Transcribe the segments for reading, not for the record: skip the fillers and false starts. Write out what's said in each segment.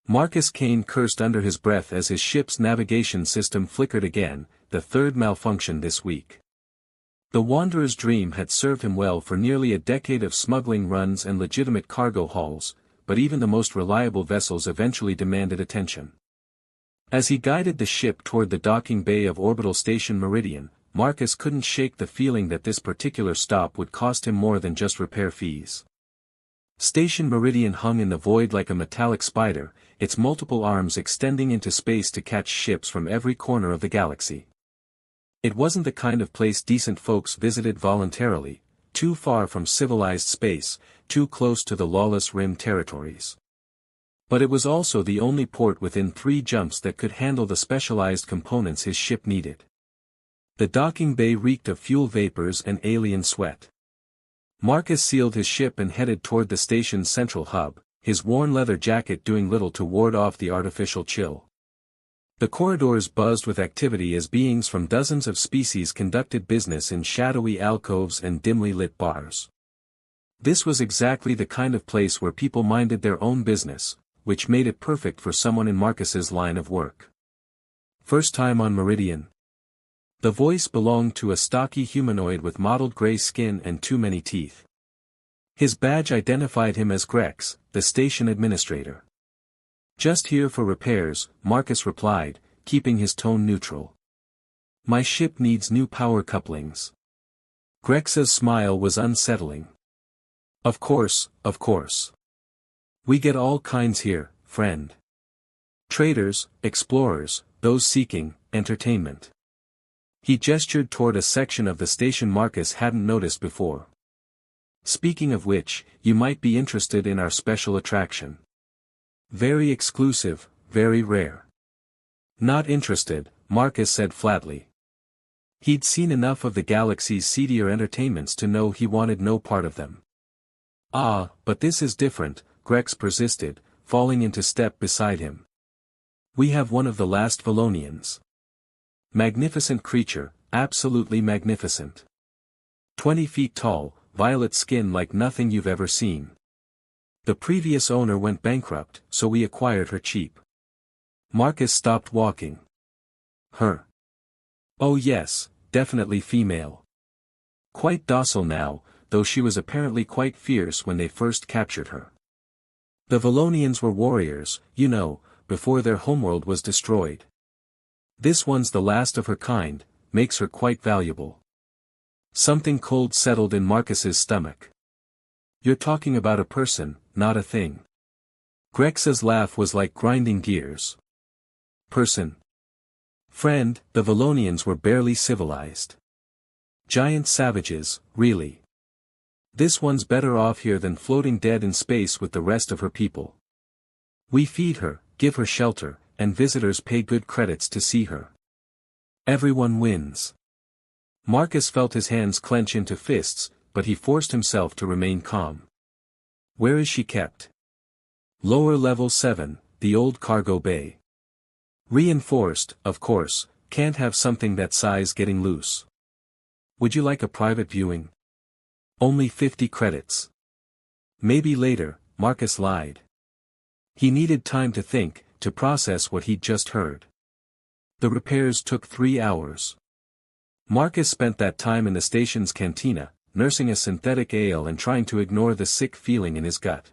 Marcus Kane cursed under his breath as his ship's navigation system flickered again, the third malfunction this week. The Wanderer's dream had served him well for nearly a decade of smuggling runs and legitimate cargo hauls, but even the most reliable vessels eventually demanded attention. As he guided the ship toward the docking bay of Orbital Station Meridian, Marcus couldn't shake the feeling that this particular stop would cost him more than just repair fees. Station Meridian hung in the void like a metallic spider, its multiple arms extending into space to catch ships from every corner of the galaxy. It wasn't the kind of place decent folks visited voluntarily, too far from civilized space, too close to the lawless rim territories. But it was also the only port within 3 jumps that could handle the specialized components his ship needed. The docking bay reeked of fuel vapors and alien sweat. Marcus sealed his ship and headed toward the station's central hub, his worn leather jacket doing little to ward off the artificial chill. The corridors buzzed with activity as beings from dozens of species conducted business in shadowy alcoves and dimly lit bars. This was exactly the kind of place where people minded their own business, which made it perfect for someone in Marcus's line of work. First time on Meridian? The voice belonged to a stocky humanoid with mottled gray skin and too many teeth. His badge identified him as Grex, the station administrator. Just here for repairs, Marcus replied, keeping his tone neutral. My ship needs new power couplings. Grex's smile was unsettling. Of course, of course. We get all kinds here, friend. Traders, explorers, those seeking entertainment. He gestured toward a section of the station Marcus hadn't noticed before. Speaking of which, you might be interested in our special attraction. Very exclusive, very rare. Not interested, Marcus said flatly. He'd seen enough of the galaxy's seedier entertainments to know he wanted no part of them. Ah, but this is different, Grex persisted, falling into step beside him. We have one of the last Valonians. Magnificent creature, absolutely magnificent. 20 feet tall, violet skin like nothing you've ever seen. The previous owner went bankrupt, so we acquired her cheap. Marcus stopped walking. Her. Oh yes, definitely female. Quite docile now, though she was apparently quite fierce when they first captured her. The Valonians were warriors, you know, before their homeworld was destroyed. This one's the last of her kind, makes her quite valuable. Something cold settled in Marcus's stomach. You're talking about a person, not a thing. Grex's laugh was like grinding gears. Person. Friend, the Valonians were barely civilized. Giant savages, really. This one's better off here than floating dead in space with the rest of her people. We feed her, give her shelter, and visitors pay good credits to see her. Everyone wins. Marcus felt his hands clench into fists, but he forced himself to remain calm. Where is she kept? Lower level 7, the old cargo bay. Reinforced, of course, can't have something that size getting loose. Would you like a private viewing? Only 50 credits. Maybe later, Marcus lied. He needed time to think, to process what he'd just heard. The repairs took 3 hours. Marcus spent that time in the station's cantina, nursing a synthetic ale and trying to ignore the sick feeling in his gut.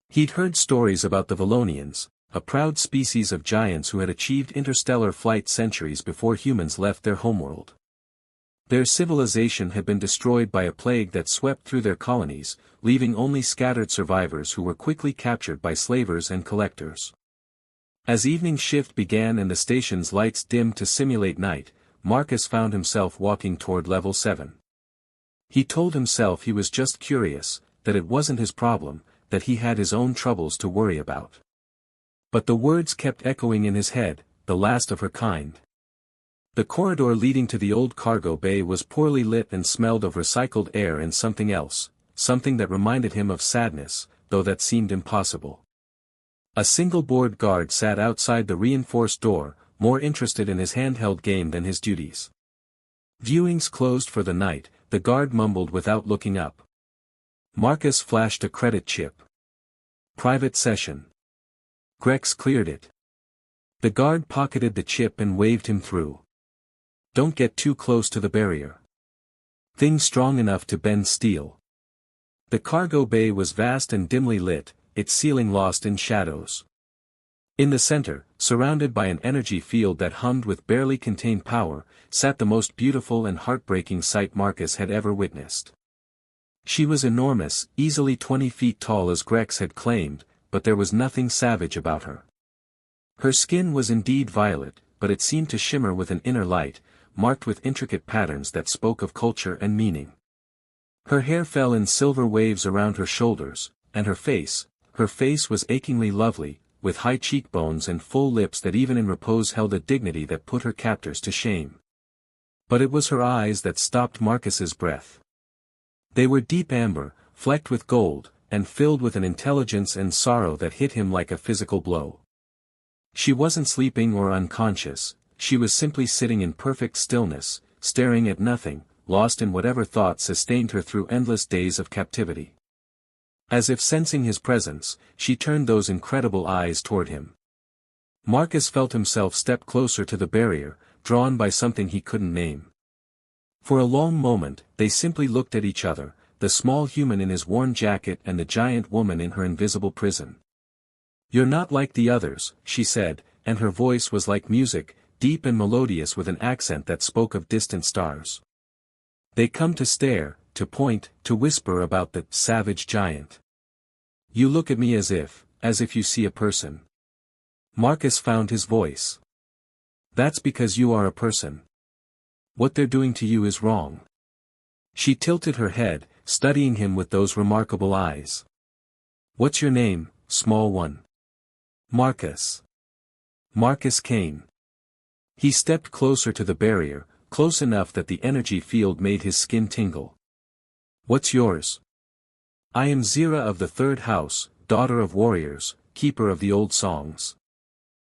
He'd heard stories about the Valonians, a proud species of giants who had achieved interstellar flight centuries before humans left their homeworld. Their civilization had been destroyed by a plague that swept through their colonies, leaving only scattered survivors who were quickly captured by slavers and collectors. As evening shift began and the station's lights dimmed to simulate night, Marcus found himself walking toward level 7. He told himself he was just curious, that it wasn't his problem, that he had his own troubles to worry about. But the words kept echoing in his head, the last of her kind. The corridor leading to the old cargo bay was poorly lit and smelled of recycled air and something else, something that reminded him of sadness, though that seemed impossible. A single-board guard sat outside the reinforced door, more interested in his handheld game than his duties. Viewings closed for the night, the guard mumbled without looking up. Marcus flashed a credit chip. Private session. Grex cleared it. The guard pocketed the chip and waved him through. Don't get too close to the barrier. Thing strong enough to bend steel. The cargo bay was vast and dimly lit, its ceiling lost in shadows. In the center, surrounded by an energy field that hummed with barely contained power, sat the most beautiful and heartbreaking sight Marcus had ever witnessed. She was enormous, easily 20 feet tall as Grex had claimed, but there was nothing savage about her. Her skin was indeed violet, but it seemed to shimmer with an inner light, marked with intricate patterns that spoke of culture and meaning. Her hair fell in silver waves around her shoulders, and her face was achingly lovely, with high cheekbones and full lips that even in repose held a dignity that put her captors to shame. But it was her eyes that stopped Marcus's breath. They were deep amber, flecked with gold, and filled with an intelligence and sorrow that hit him like a physical blow. She wasn't sleeping or unconscious, she was simply sitting in perfect stillness, staring at nothing, lost in whatever thought sustained her through endless days of captivity. As if sensing his presence, she turned those incredible eyes toward him. Marcus felt himself step closer to the barrier, drawn by something he couldn't name. For a long moment, they simply looked at each other, the small human in his worn jacket and the giant woman in her invisible prison. "You're not like the others," she said, and her voice was like music, deep and melodious with an accent that spoke of distant stars. "They come to stare, to point, to whisper about the savage giant. You look at me as if you see a person." Marcus found his voice. "That's because you are a person. What they're doing to you is wrong." She tilted her head, studying him with those remarkable eyes. "What's your name, small one?" "Marcus. Marcus Kane." He stepped closer to the barrier, close enough that the energy field made his skin tingle. "What's yours?" "I am Zira of the third house, daughter of warriors, keeper of the old songs."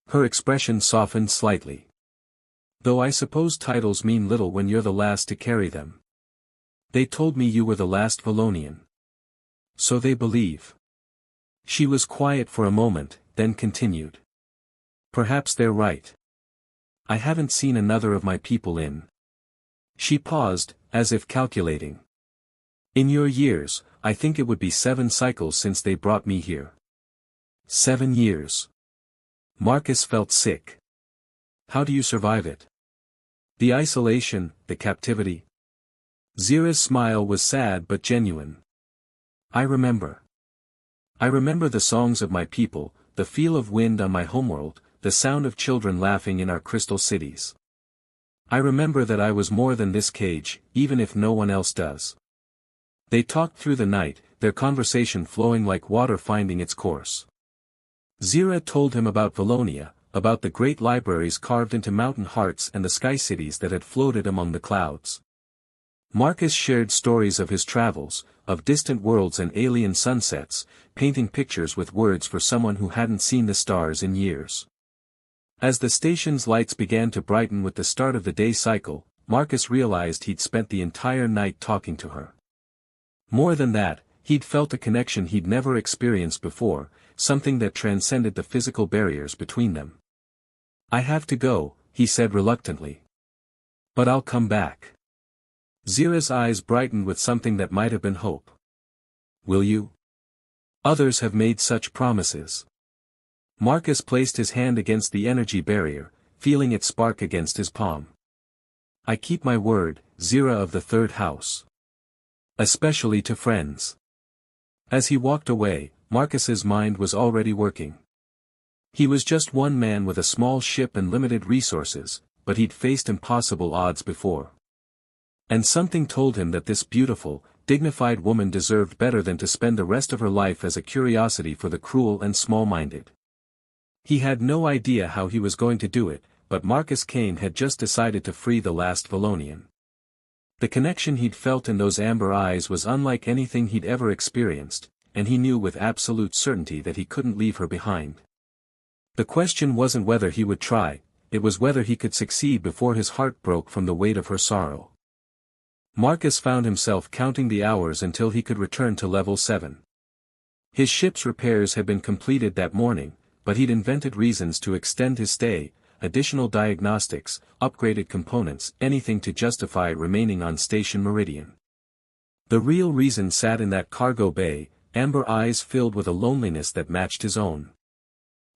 Her expression softened slightly. "Though I suppose titles mean little when you're the last to carry them. They told me you were the last Valonian." "So they believe." She was quiet for a moment, then continued. "Perhaps they're right. I haven't seen another of my people in." She paused, as if calculating. "In your years, I think it would be 7 cycles since they brought me here." 7 years. Marcus felt sick. "How do you survive it? The isolation, the captivity?" Zira's smile was sad but genuine. "I remember. I remember the songs of my people, the feel of wind on my homeworld, the sound of children laughing in our crystal cities. I remember that I was more than this cage, even if no one else does." They talked through the night, their conversation flowing like water finding its course. Zira told him about Valonia, about the great libraries carved into mountain hearts and the sky cities that had floated among the clouds. Marcus shared stories of his travels, of distant worlds and alien sunsets, painting pictures with words for someone who hadn't seen the stars in years. As the station's lights began to brighten with the start of the day cycle, Marcus realized he'd spent the entire night talking to her. More than that, he'd felt a connection he'd never experienced before, something that transcended the physical barriers between them. "I have to go," he said reluctantly. "But I'll come back." Zira's eyes brightened with something that might have been hope. "Will you? Others have made such promises." Marcus placed his hand against the energy barrier, feeling it spark against his palm. "I keep my word, Zira of the third house. Especially to friends." As he walked away, Marcus's mind was already working. He was just one man with a small ship and limited resources, but he'd faced impossible odds before. And something told him that this beautiful, dignified woman deserved better than to spend the rest of her life as a curiosity for the cruel and small-minded. He had no idea how he was going to do it, but Marcus Kane had just decided to free the last Valonian. The connection he'd felt in those amber eyes was unlike anything he'd ever experienced, and he knew with absolute certainty that he couldn't leave her behind. The question wasn't whether he would try, it was whether he could succeed before his heart broke from the weight of her sorrow. Marcus found himself counting the hours until he could return to level 7. His ship's repairs had been completed that morning, but he'd invented reasons to extend his stay, additional diagnostics, upgraded components, anything to justify remaining on Station Meridian. The real reason sat in that cargo bay, amber eyes filled with a loneliness that matched his own.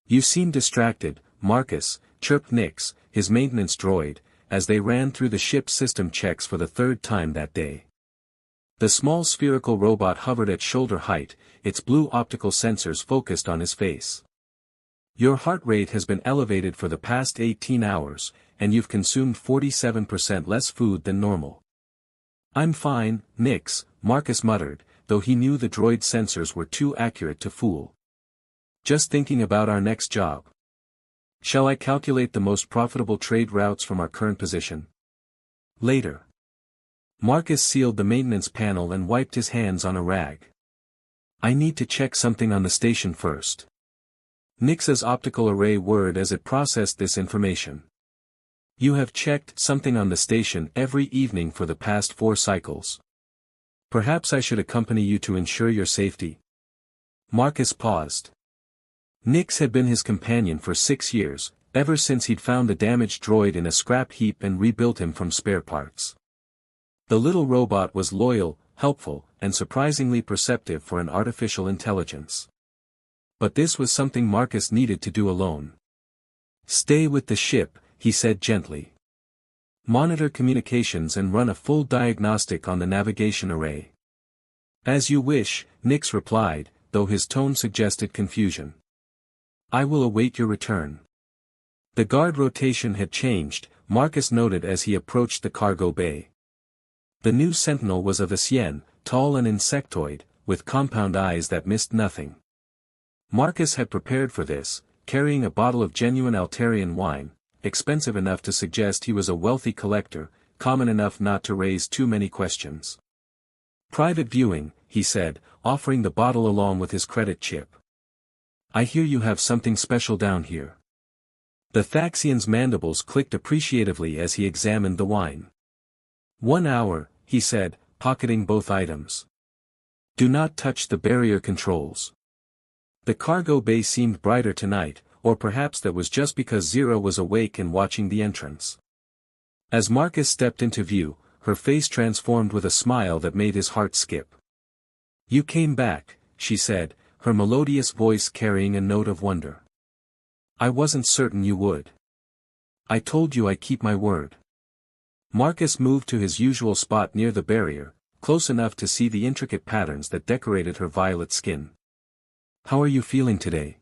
"You seem distracted, Marcus," chirped Nix, his maintenance droid, as they ran through the ship's system checks for the third time that day. The small spherical robot hovered at shoulder height, its blue optical sensors focused on his face. "Your heart rate has been elevated for the past 18 hours, and you've consumed 47% less food than normal." "I'm fine, Nix," Marcus muttered, though he knew the droid's sensors were too accurate to fool. "Just thinking about our next job. Shall I calculate the most profitable trade routes from our current position?" "Later." Marcus sealed the maintenance panel and wiped his hands on a rag. "I need to check something on the station first." Nix's optical array whirred as it processed this information. "You have checked something on the station every evening for the past 4 cycles. Perhaps I should accompany you to ensure your safety." Marcus paused. Nix had been his companion for 6 years, ever since he'd found the damaged droid in a scrap heap and rebuilt him from spare parts. The little robot was loyal, helpful, and surprisingly perceptive for an artificial intelligence. But this was something Marcus needed to do alone. "Stay with the ship," he said gently. "Monitor communications and run a full diagnostic on the navigation array." "As you wish," Nix replied, though his tone suggested confusion. "I will await your return." The guard rotation had changed, Marcus noted as he approached the cargo bay. The new sentinel was of Ascian, tall and insectoid, with compound eyes that missed nothing. Marcus had prepared for this, carrying a bottle of genuine Altarian wine, expensive enough to suggest he was a wealthy collector, common enough not to raise too many questions. "Private viewing," he said, offering the bottle along with his credit chip. "I hear you have something special down here." The Thaxian's mandibles clicked appreciatively as he examined the wine. "1 hour," he said, pocketing both items. "Do not touch the barrier controls." The cargo bay seemed brighter tonight, or perhaps that was just because Zira was awake and watching the entrance. As Marcus stepped into view, her face transformed with a smile that made his heart skip. "You came back," she said, her melodious voice carrying a note of wonder. "I wasn't certain you would. I told you I keep my word." Marcus moved to his usual spot near the barrier, close enough to see the intricate patterns that decorated her violet skin. "How are you feeling today?"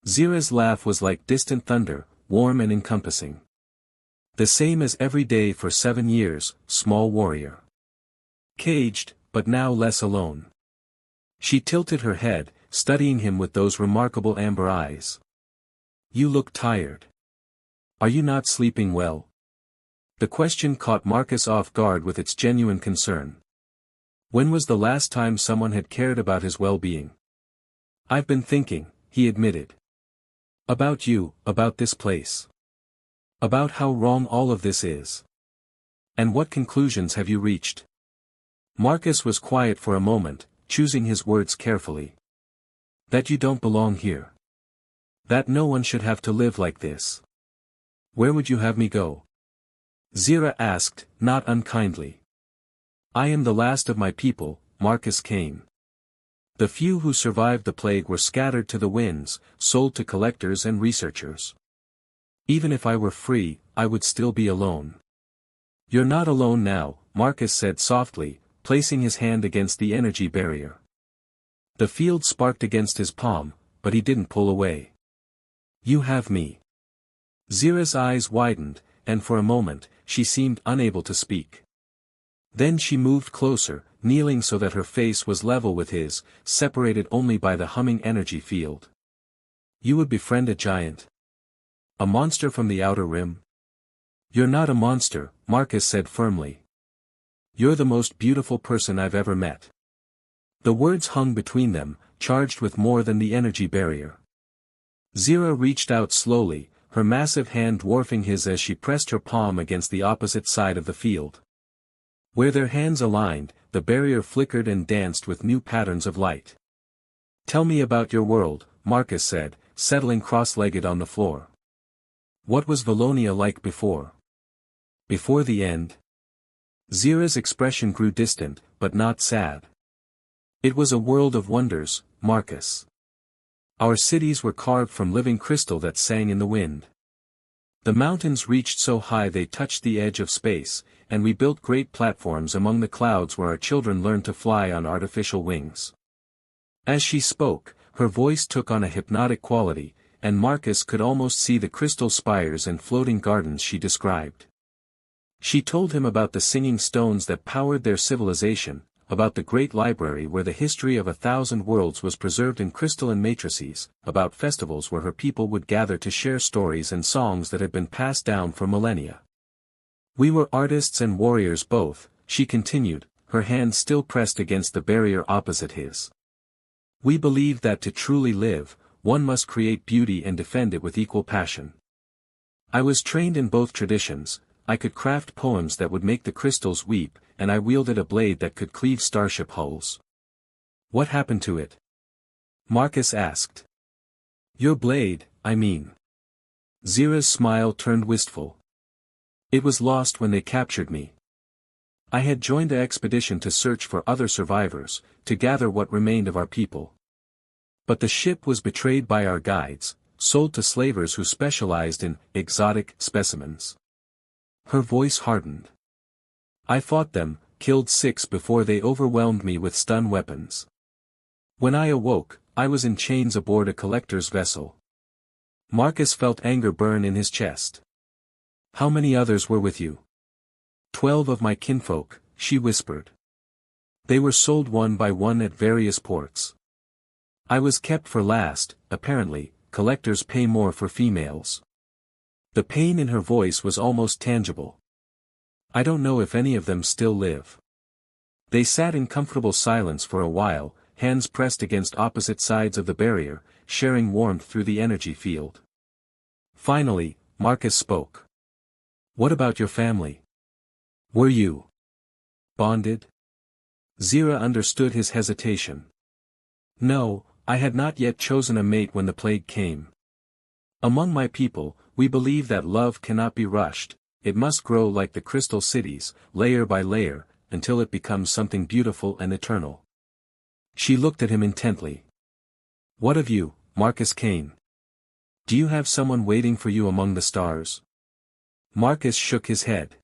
Zira's laugh was like distant thunder, warm and encompassing. "The same as every day for 7 years, small warrior. Caged, but now less alone." She tilted her head, studying him with those remarkable amber eyes. "You look tired. Are you not sleeping well?" The question caught Marcus off guard with its genuine concern. When was the last time someone had cared about his well-being? "I've been thinking," he admitted. "About you, about this place. About how wrong all of this is. And what conclusions have you reached?" Marcus was quiet for a moment, choosing his words carefully. "That you don't belong here. That no one should have to live like this." "Where would you have me go?" Zira asked, not unkindly. "I am the last of my people," Marcus came. "The few who survived the plague were scattered to the winds, sold to collectors and researchers. Even if I were free, I would still be alone." "You're not alone now," Marcus said softly, placing his hand against the energy barrier. The field sparked against his palm, but he didn't pull away. "You have me." Zira's eyes widened, and for a moment, she seemed unable to speak. Then she moved closer, kneeling so that her face was level with his, separated only by the humming energy field. "You would befriend a giant? A monster from the outer rim?" "You're not a monster," Marcus said firmly. "You're the most beautiful person I've ever met." The words hung between them, charged with more than the energy barrier. Zira reached out slowly, her massive hand dwarfing his as she pressed her palm against the opposite side of the field. Where their hands aligned, the barrier flickered and danced with new patterns of light. "Tell me about your world," Marcus said, settling cross-legged on the floor. What was Valonia like before? Before the end? Zira's expression grew distant, but not sad. It was a world of wonders, Marcus. Our cities were carved from living crystal that sang in the wind. The mountains reached so high they touched the edge of space, and we built great platforms among the clouds where our children learned to fly on artificial wings. As she spoke, her voice took on a hypnotic quality, and Marcus could almost see the crystal spires and floating gardens she described. She told him about the singing stones that powered their civilization, about the great library where the history of 1,000 worlds was preserved in crystalline matrices, about festivals where her people would gather to share stories and songs that had been passed down for millennia. We were artists and warriors both, she continued, her hand still pressed against the barrier opposite his. We believed that to truly live, one must create beauty and defend it with equal passion. I was trained in both traditions. I could craft poems that would make the crystals weep, and I wielded a blade that could cleave starship hulls. What happened to it? Marcus asked. Your blade, I mean. Zira's smile turned wistful. It was lost when they captured me. I had joined the expedition to search for other survivors, to gather what remained of our people. But the ship was betrayed by our guides, sold to slavers who specialized in exotic specimens. Her voice hardened. I fought them, killed 6 before they overwhelmed me with stun weapons. When I awoke, I was in chains aboard a collector's vessel. Marcus felt anger burn in his chest. How many others were with you? 12 of my kinfolk, she whispered. They were sold one by one at various ports. I was kept for last. Apparently, collectors pay more for females. The pain in her voice was almost tangible. I don't know if any of them still live. They sat in comfortable silence for a while, hands pressed against opposite sides of the barrier, sharing warmth through the energy field. Finally, Marcus spoke. What about your family? Were you bonded? Zira understood his hesitation. No, I had not yet chosen a mate when the plague came. Among my people, we believe that love cannot be rushed, it must grow like the crystal cities, layer by layer, until it becomes something beautiful and eternal. She looked at him intently. What of you, Marcus Kane? Do you have someone waiting for you among the stars? Marcus shook his head.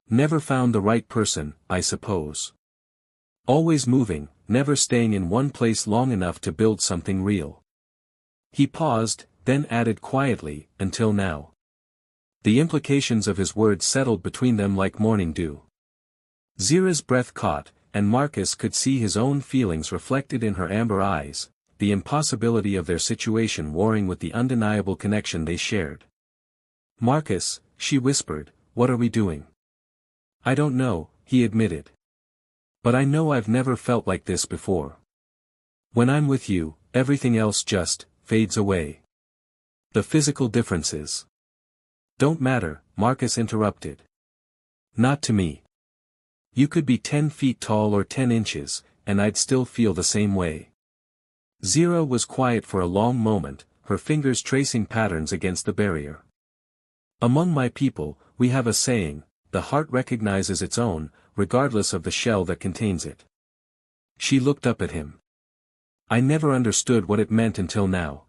Never found the right person, I suppose. Always moving, never staying in one place long enough to build something real. He paused, then added quietly, until now. The implications of his words settled between them like morning dew. Zira's breath caught, and Marcus could see his own feelings reflected in her amber eyes, the impossibility of their situation warring with the undeniable connection they shared. Marcus, she whispered, what are we doing? I don't know, he admitted. But I know I've never felt like this before. When I'm with you, everything else just fades away. The physical differences don't matter, Marcus interrupted. Not to me. You could be 10 feet tall or 10 inches, and I'd still feel the same way. Zira was quiet for a long moment, her fingers tracing patterns against the barrier. Among my people, we have a saying, the heart recognizes its own, regardless of the shell that contains it. She looked up at him. I never understood what it meant until now.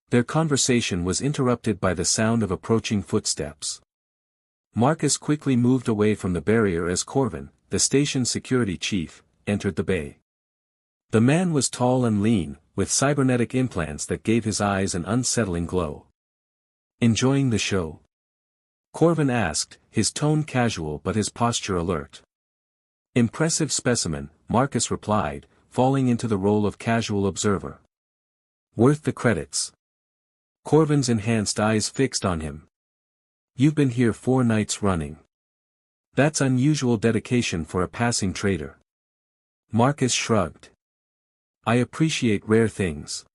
Their conversation was interrupted by the sound of approaching footsteps. Marcus quickly moved away from the barrier as Corvin, the station's security chief, entered the bay. The man was tall and lean, with cybernetic implants that gave his eyes an unsettling glow. Enjoying the show? Corvin asked, his tone casual but his posture alert. Impressive specimen, Marcus replied, falling into the role of casual observer. Worth the credits. Corvin's enhanced eyes fixed on him. You've been here 4 nights running. That's unusual dedication for a passing trader. Marcus shrugged. I appreciate rare things.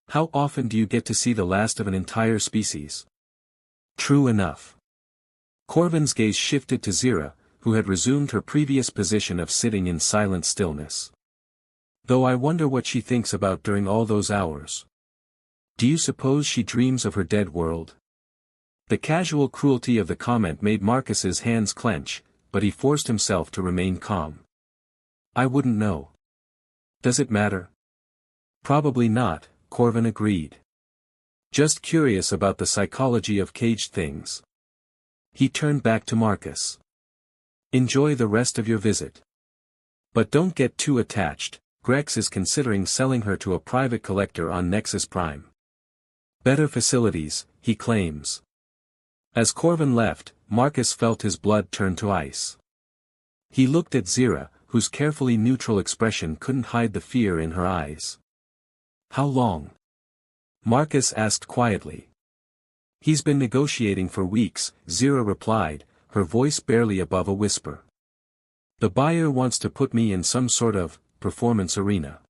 How often do you get to see the last of an entire species? True enough. Corvin's gaze shifted to Zira, who had resumed her previous position of sitting in silent stillness. Though I wonder what she thinks about during all those hours. Do you suppose she dreams of her dead world? The casual cruelty of the comment made Marcus's hands clench, but he forced himself to remain calm. I wouldn't know. Does it matter? Probably not, Corvin agreed. Just curious about the psychology of caged things. He turned back to Marcus. Enjoy the rest of your visit. But don't get too attached, Grex is considering selling her to a private collector on Nexus Prime. Better facilities, he claims. As Corvin left, Marcus felt his blood turn to ice. He looked at Zira, whose carefully neutral expression couldn't hide the fear in her eyes. How long? Marcus asked quietly. He's been negotiating for weeks, Zira replied, her voice barely above a whisper. The buyer wants to put me in some sort of performance arena.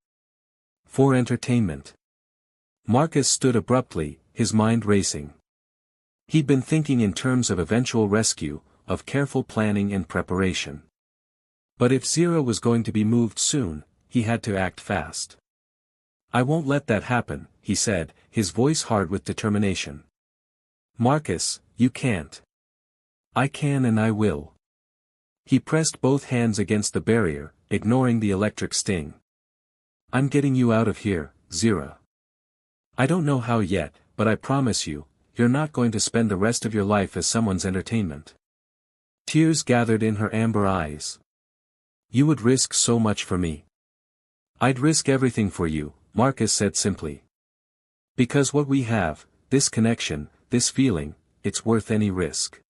For entertainment. Marcus stood abruptly, his mind racing. He'd been thinking in terms of eventual rescue, of careful planning and preparation. But if Zira was going to be moved soon, he had to act fast. I won't let that happen, he said, his voice hard with determination. Marcus, you can't. I can and I will. He pressed both hands against the barrier, ignoring the electric sting. I'm getting you out of here, Zira. I don't know how yet, but I promise you, you're not going to spend the rest of your life as someone's entertainment. Tears gathered in her amber eyes. You would risk so much for me. I'd risk everything for you, Marcus said simply. Because what we have, this connection, this feeling, it's worth any risk.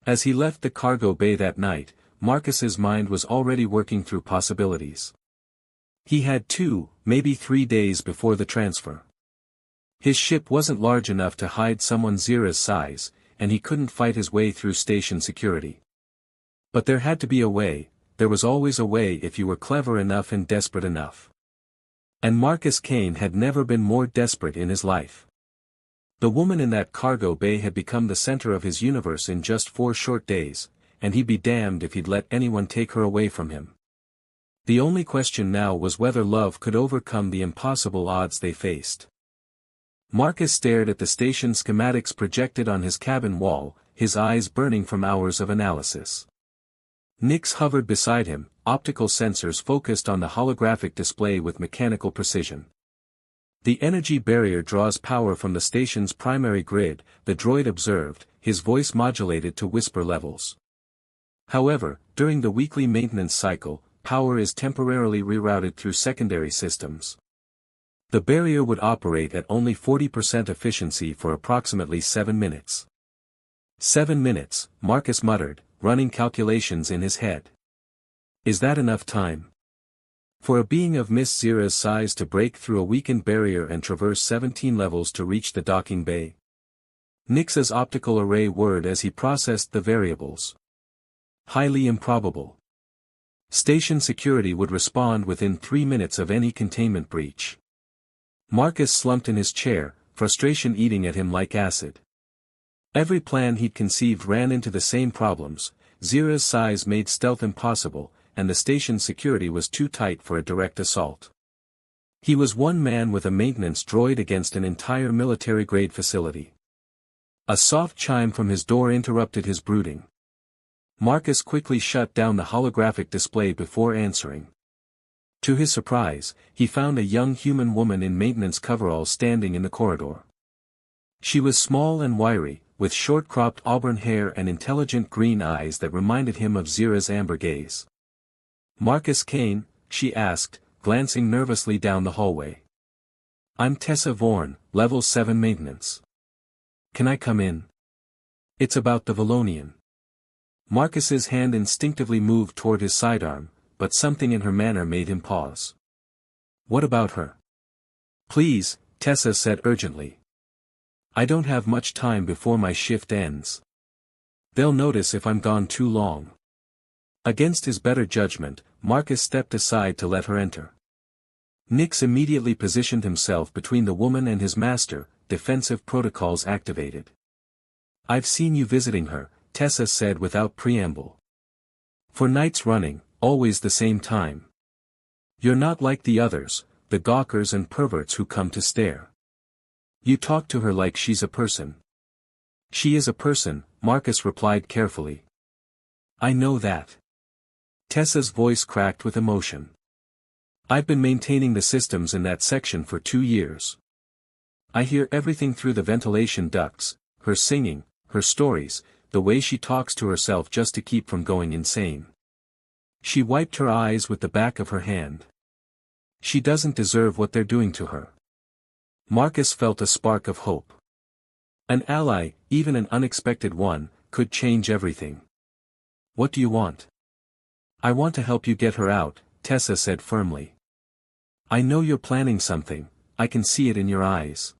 As he left the cargo bay that night, Marcus's mind was already working through possibilities. He had 2, maybe 3 days before the transfer. His ship wasn't large enough to hide someone Zira's size, and he couldn't fight his way through station security. But there had to be a way, there was always a way if you were clever enough and desperate enough. And Marcus Kane had never been more desperate in his life. The woman in that cargo bay had become the center of his universe in just 4 short days, and he'd be damned if he'd let anyone take her away from him. The only question now was whether love could overcome the impossible odds they faced. Marcus stared at the station schematics projected on his cabin wall, his eyes burning from hours of analysis. Nix hovered beside him, optical sensors focused on the holographic display with mechanical precision. The energy barrier draws power from the station's primary grid, the droid observed, his voice modulated to whisper levels. However, during the weekly maintenance cycle, power is temporarily rerouted through secondary systems. The barrier would operate at only 40% efficiency for approximately 7 minutes. 7 minutes, Marcus muttered, running calculations in his head. Is that enough time? For a being of Miss Zira's size to break through a weakened barrier and traverse 17 levels to reach the docking bay? Nix's optical array whirred as he processed the variables. Highly improbable. Station security would respond within 3 minutes of any containment breach. Marcus slumped in his chair, frustration eating at him like acid. Every plan he'd conceived ran into the same problems. Zira's size made stealth impossible, and the station's security was too tight for a direct assault. He was one man with a maintenance droid against an entire military-grade facility. A soft chime from his door interrupted his brooding. Marcus quickly shut down the holographic display before answering. To his surprise, he found a young human woman in maintenance coveralls standing in the corridor. She was small and wiry, with short-cropped auburn hair and intelligent green eyes that reminded him of Zira's amber gaze. Marcus Kane, she asked, glancing nervously down the hallway. I'm Tessa Vorn, Level 7 Maintenance. Can I come in? It's about the Valonian. Marcus's hand instinctively moved toward his sidearm, but something in her manner made him pause. What about her? Please, Tessa said urgently. I don't have much time before my shift ends. They'll notice if I'm gone too long. Against his better judgment, Marcus stepped aside to let her enter. Nix immediately positioned himself between the woman and his master, defensive protocols activated. I've seen you visiting her, Tessa said without preamble. For nights running, always the same time. You're not like the others, the gawkers and perverts who come to stare. You talk to her like she's a person. She is a person, Marcus replied carefully. I know that. Tessa's voice cracked with emotion. I've been maintaining the systems in that section for 2 years. I hear everything through the ventilation ducts, her singing, her stories, the way she talks to herself just to keep from going insane. She wiped her eyes with the back of her hand. She doesn't deserve what they're doing to her. Marcus felt a spark of hope. An ally, even an unexpected one, could change everything. What do you want? I want to help you get her out, Tessa said firmly. I know you're planning something, I can see it in your eyes.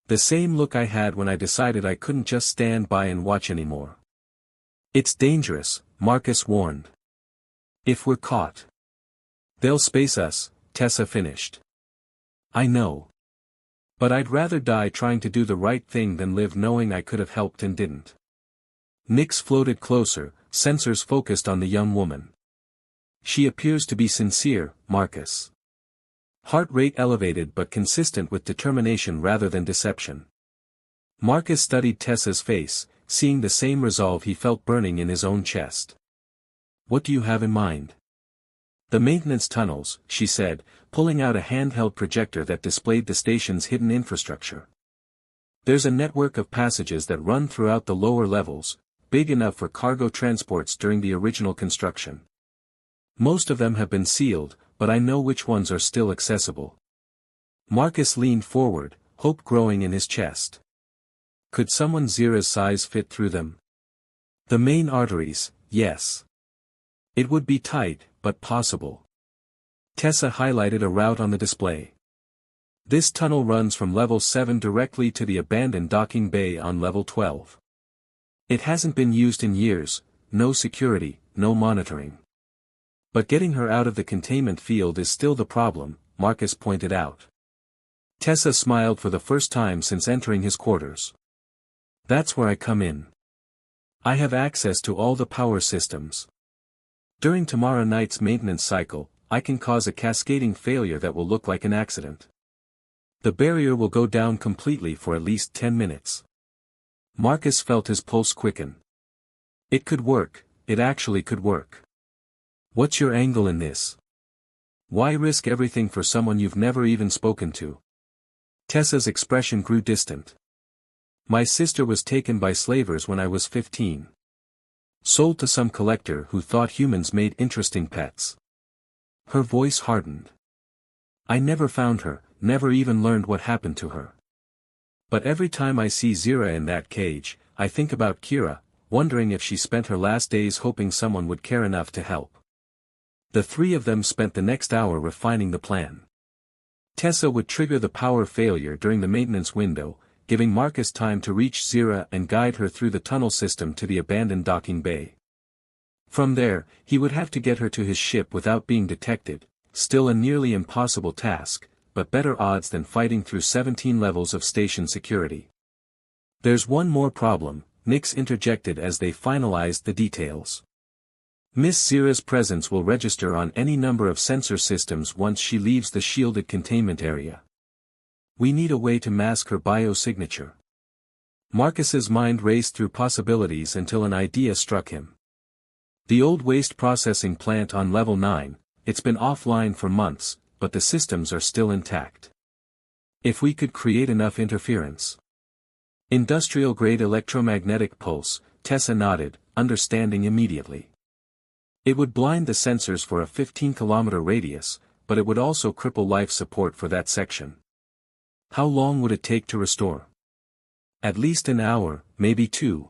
The same look I had when I decided I couldn't just stand by and watch anymore. It's dangerous, Marcus warned. If we're caught, they'll space us, Tessa finished. I know. But I'd rather die trying to do the right thing than live knowing I could have helped and didn't. Nyx floated closer, sensors focused on the young woman. She appears to be sincere, Marcus. Heart rate elevated but consistent with determination rather than deception. Marcus studied Tessa's face, seeing the same resolve he felt burning in his own chest. What do you have in mind? The maintenance tunnels, she said, pulling out a handheld projector that displayed the station's hidden infrastructure. There's a network of passages that run throughout the lower levels, big enough for cargo transports during the original construction. Most of them have been sealed, but I know which ones are still accessible. Marcus leaned forward, hope growing in his chest. Could someone Zira's size fit through them? The main arteries, yes. It would be tight, but possible. Tessa highlighted a route on the display. This tunnel runs from level 7 directly to the abandoned docking bay on level 12. It hasn't been used in years, no security, no monitoring. But getting her out of the containment field is still the problem, Marcus pointed out. Tessa smiled for the first time since entering his quarters. That's where I come in. I have access to all the power systems. During tomorrow night's maintenance cycle, I can cause a cascading failure that will look like an accident. The barrier will go down completely for at least 10 minutes. Marcus felt his pulse quicken. It could work, it actually could work. What's your angle in this? Why risk everything for someone you've never even spoken to? Tessa's expression grew distant. My sister was taken by slavers when I was 15. Sold to some collector who thought humans made interesting pets. Her voice hardened. I never found her, never even learned what happened to her. But every time I see Zira in that cage, I think about Kira, wondering if she spent her last days hoping someone would care enough to help. The three of them spent the next hour refining the plan. Tessa would trigger the power failure during the maintenance window, giving Marcus time to reach Zira and guide her through the tunnel system to the abandoned docking bay. From there, he would have to get her to his ship without being detected, still a nearly impossible task, but better odds than fighting through 17 levels of station security. There's one more problem, Nyx interjected as they finalized the details. Miss Zira's presence will register on any number of sensor systems once she leaves the shielded containment area. We need a way to mask her biosignature. Marcus's mind raced through possibilities until an idea struck him. The old waste processing plant on level 9, it's been offline for months, but the systems are still intact. If we could create enough interference. Industrial-grade electromagnetic pulse, Tessa nodded, understanding immediately. It would blind the sensors for a 15-kilometer radius, but it would also cripple life support for that section. How long would it take to restore? At least an hour, maybe 2.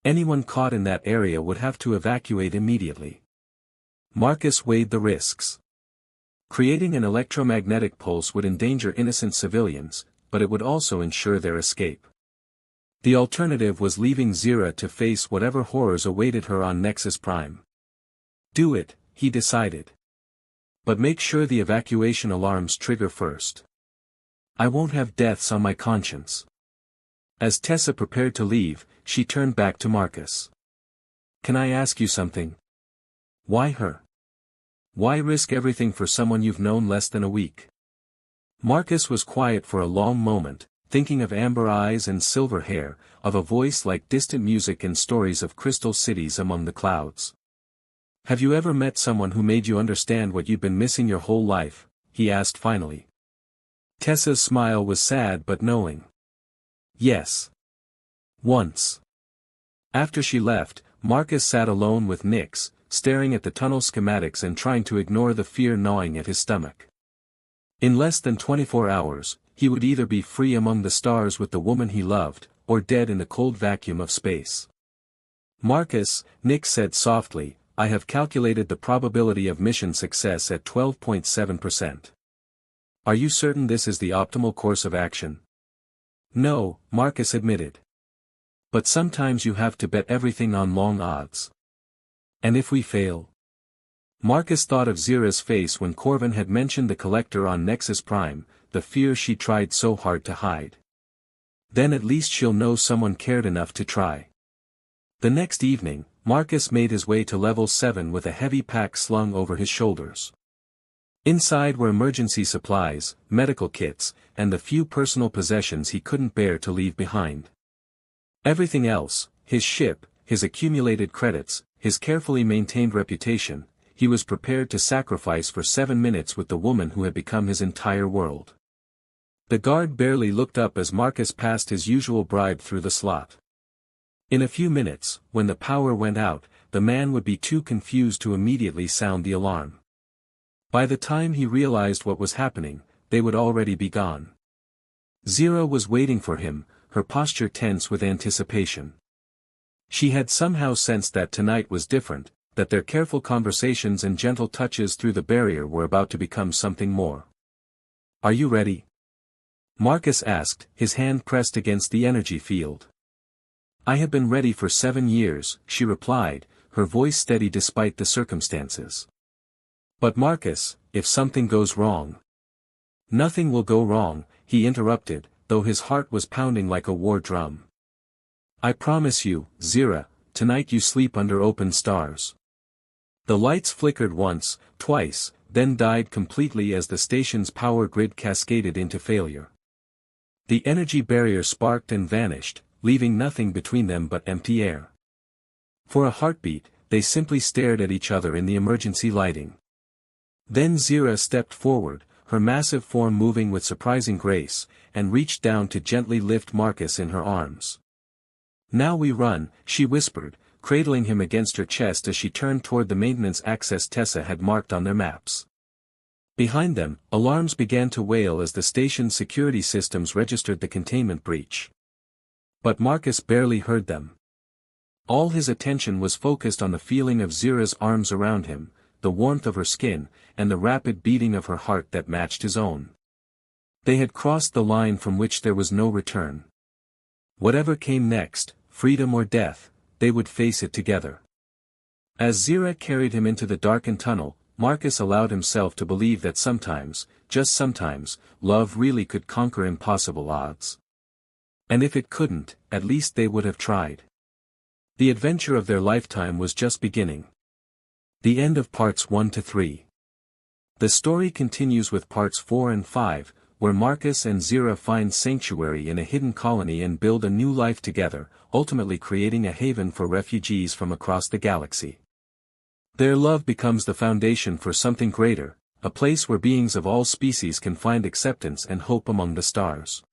Anyone caught in that area would have to evacuate immediately. Marcus weighed the risks. Creating an electromagnetic pulse would endanger innocent civilians, but it would also ensure their escape. The alternative was leaving Zira to face whatever horrors awaited her on Nexus Prime. Do it, he decided. But make sure the evacuation alarms trigger first. I won't have deaths on my conscience. As Tessa prepared to leave, she turned back to Marcus. Can I ask you something? Why her? Why risk everything for someone you've known less than a week? Marcus was quiet for a long moment, thinking of amber eyes and silver hair, of a voice like distant music and stories of crystal cities among the clouds. "Have you ever met someone who made you understand what you've been missing your whole life?" he asked finally. Tessa's smile was sad but knowing. "Yes. Once." After she left, Marcus sat alone with Nyx, staring at the tunnel schematics and trying to ignore the fear gnawing at his stomach. In less than 24 hours, he would either be free among the stars with the woman he loved, or dead in the cold vacuum of space. "Marcus," Nyx said softly, "I have calculated the probability of mission success at 12.7%. Are you certain this is the optimal course of action?" "No," Marcus admitted. "But sometimes you have to bet everything on long odds. And if we fail?" Marcus thought of Zira's face when Corvin had mentioned the collector on Nexus Prime, the fear she tried so hard to hide. "Then at least she'll know someone cared enough to try." The next evening, Marcus made his way to level 7 with a heavy pack slung over his shoulders. Inside were emergency supplies, medical kits, and the few personal possessions he couldn't bear to leave behind. Everything else, his ship, his accumulated credits, his carefully maintained reputation, he was prepared to sacrifice for 7 minutes with the woman who had become his entire world. The guard barely looked up as Marcus passed his usual bribe through the slot. In a few minutes, when the power went out, the man would be too confused to immediately sound the alarm. By the time he realized what was happening, they would already be gone. Zira was waiting for him, her posture tense with anticipation. She had somehow sensed that tonight was different, that their careful conversations and gentle touches through the barrier were about to become something more. "Are you ready?" Marcus asked, his hand pressed against the energy field. "I have been ready for 7 years," she replied, her voice steady despite the circumstances. "But Marcus, if something goes wrong—" "Nothing will go wrong," he interrupted, though his heart was pounding like a war drum. "I promise you, Zira, tonight you sleep under open stars." The lights flickered once, twice, then died completely as the station's power grid cascaded into failure. The energy barrier sparked and vanished, leaving nothing between them but empty air. For a heartbeat, they simply stared at each other in the emergency lighting. Then Zira stepped forward, her massive form moving with surprising grace, and reached down to gently lift Marcus in her arms. "Now we run," she whispered, cradling him against her chest as she turned toward the maintenance access Tessa had marked on their maps. Behind them, alarms began to wail as the station's security systems registered the containment breach. But Marcus barely heard them. All his attention was focused on the feeling of Zira's arms around him, the warmth of her skin, and the rapid beating of her heart that matched his own. They had crossed the line from which there was no return. Whatever came next, freedom or death, they would face it together. As Zira carried him into the darkened tunnel, Marcus allowed himself to believe that sometimes, just sometimes, love really could conquer impossible odds. And if it couldn't, at least they would have tried. The adventure of their lifetime was just beginning. The end of parts 1 to 3. The story continues with parts 4 and 5, where Marcus and Zira find sanctuary in a hidden colony and build a new life together, ultimately creating a haven for refugees from across the galaxy. Their love becomes the foundation for something greater, a place where beings of all species can find acceptance and hope among the stars.